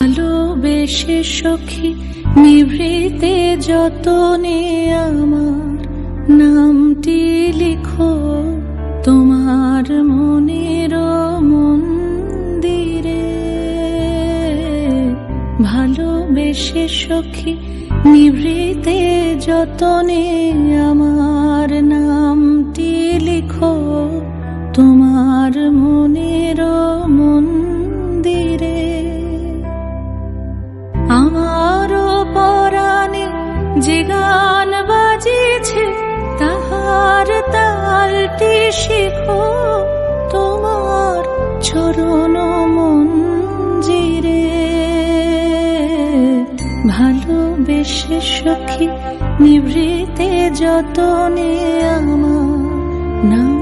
ভালোবেসে সখী নিভৃতে যতনে আমার নামটি লিখো তোমার মনের মন্দিরে। ভালোবেসে সখী নিভৃতে যতনে আমার নামটি লিখো তোমার মনের মন্দিরে। আমারও পরাণে যে গান বাজিছে তাহার তালটি শিখো তোমার চরণ মঞ্জিরে। ভালোবেসে সখী নিভৃতে যতনে আমার নাম